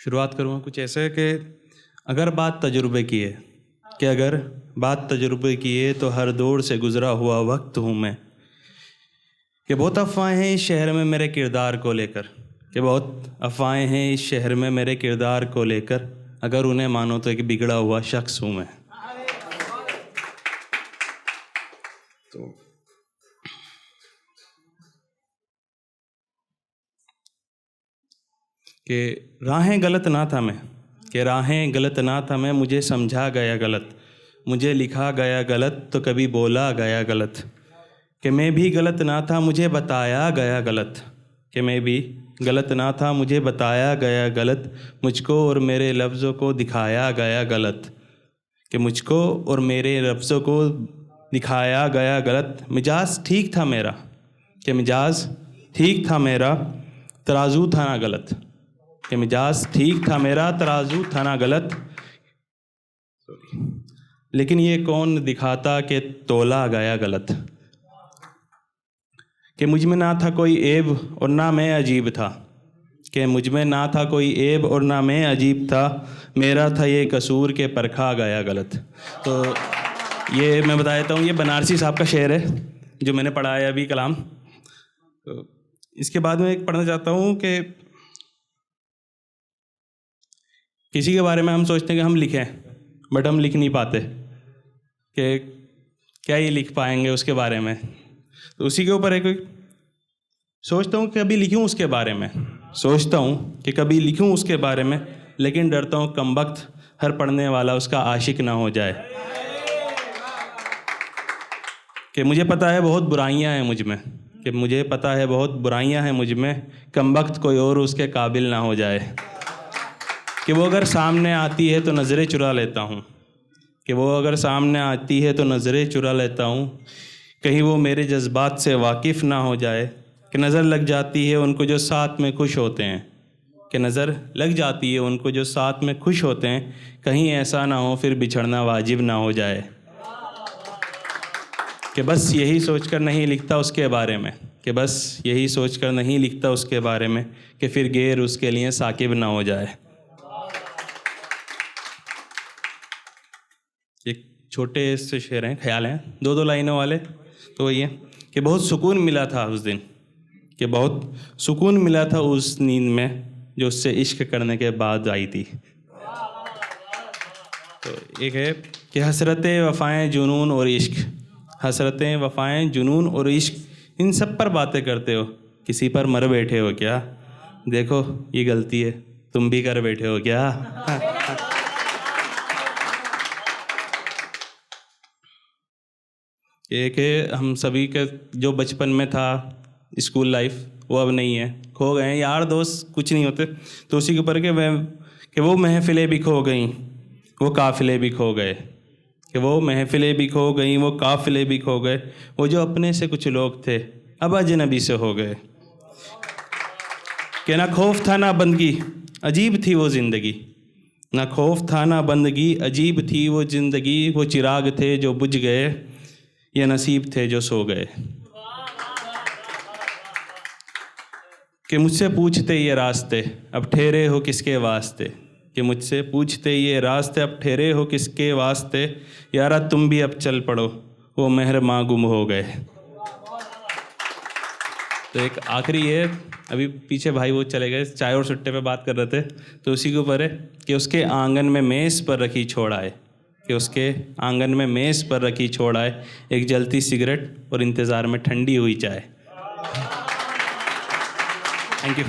शुरुआत करूँगा कुछ ऐसे कि अगर बात तजुर्बे की है कि अगर बात तजुर्बे की है तो हर दौर से गुज़रा हुआ वक्त हूँ मैं, कि बहुत अफवाहें हैं इस शहर में मेरे किरदार को लेकर, कि बहुत अफवाहें हैं इस शहर में मेरे किरदार को लेकर, अगर उन्हें मानो तो एक बिगड़ा हुआ शख्स हूँ मैं। तो कि राहें गलत ना था मैं, कि राहें गलत ना था मैं, मुझे समझा गया गलत, मुझे लिखा गया गलत तो कभी बोला गया गलत, कि मैं भी गलत ना था मुझे बताया गया गलत, कि मैं भी गलत ना था मुझे बताया गया गलत, मुझको और मेरे लफ्ज़ों को दिखाया गया गलत, कि मुझको और मेरे लफ्ज़ों को दिखाया गया गलत। मिजाज ठीक था मेरा, कि मिजाज ठीक था मेरा, तराजू था ना गलत, कि मिजाज ठीक था मेरा, तराजू था ना गलत। लेकिन ये कौन दिखाता कि तोला गया गलत, कि मुझ में ना था कोई ऐब और ना मैं अजीब था, कि मुझ में ना था कोई ऐब और ना मैं अजीब था, मेरा था ये कसूर के परखा गया गलत। तो ये मैं बता देता हूँ, ये बनारसी साहब का शेर है जो मैंने पढ़ा है अभी कलाम। तो इसके बाद में एक पढ़ना चाहता हूँ कि किसी के बारे में हम सोचते हैं कि हम लिखें, बट हम लिख नहीं पाते, कि क्या ये लिख पाएंगे उसके बारे में। तो उसी के ऊपर एक सोचता हूँ कि कभी लिखूँ उसके बारे में, सोचता हूँ कि कभी लिखूँ उसके बारे में, लेकिन डरता हूँ कमबख्त हर पढ़ने वाला उसका आशिक ना हो जाए। कि मुझे पता है बहुत बुराइयाँ हैं मुझ में, कि मुझे पता है बहुत बुराइयाँ हैं मुझ में, कमबख्त कोई और उसके काबिल ना हो जाए। कि वो अगर सामने आती है तो नज़रें चुरा लेता हूँ, कि वो अगर सामने आती है तो नज़रें चुरा लेता हूँ, कहीं वो मेरे जज्बात से वाकिफ़ ना हो जाए। कि नज़र लग जाती है उनको जो साथ में खुश होते हैं, कि नज़र लग जाती है उनको जो साथ में खुश होते हैं, कहीं ऐसा ना हो फिर बिछड़ना वाजिब ना हो जाए। कि बस यही सोचकर नहीं लिखता उसके बारे में, कि बस यही सोचकर नहीं लिखता उसके बारे में, कि फिर गैर उसके लिए साकिब ना हो जाए। एक छोटे से शेर हैं, ख्याल हैं, दो लाइनों वाले। तो वही है कि बहुत सुकून मिला था उस दिन, कि बहुत सुकून मिला था उस नींद में जो उससे इश्क करने के बाद आई थी। तो एक है कि हसरतें वफ़ाएं जुनून और इश्क, हसरतें वफ़ाएं जुनून और इश्क, इन सब पर बातें करते हो, किसी पर मर बैठे हो क्या, देखो ये गलती है तुम भी कर बैठे हो क्या। एक है हम सभी के जो बचपन में था स्कूल लाइफ, वो अब नहीं है, खो गए हैं, यार दोस्त कुछ नहीं होते। तो उसी के ऊपर कि वो महफ़िलें भी खो गईं, वो काफ़िले भी खो गए, कि वो महफ़िलें भी खो गईं, वो काफ़िले भी खो गए, वो जो अपने से कुछ लोग थे अब अजनबी से हो गए। कि ना खौफ था ना बंदगी, अजीब थी वो ज़िंदगी, ना खौफ था ना बंदगी, अजीब थी वो ज़िंदगी, वो चिराग थे जो बुझ गए, ये नसीब थे जो सो गए। कि मुझसे पूछते ये रास्ते अब ठहरे हो किसके वास्ते, कि मुझसे पूछते ये रास्ते अब ठहरे हो किसके वास्ते, यारा तुम भी अब चल पड़ो वो महरमा गुम हो गए। तो एक आखिरी है, अभी पीछे भाई वो चले गए, चाय और सुट्टे पे बात कर रहे थे, तो उसी के ऊपर है कि उसके आंगन में मेज़ पर रखी छोड़ आए, कि उसके आंगन में मेज़ पर रखी छोड़ आए, एक जलती सिगरेट और इंतज़ार में ठंडी हुई चाय। Thank you.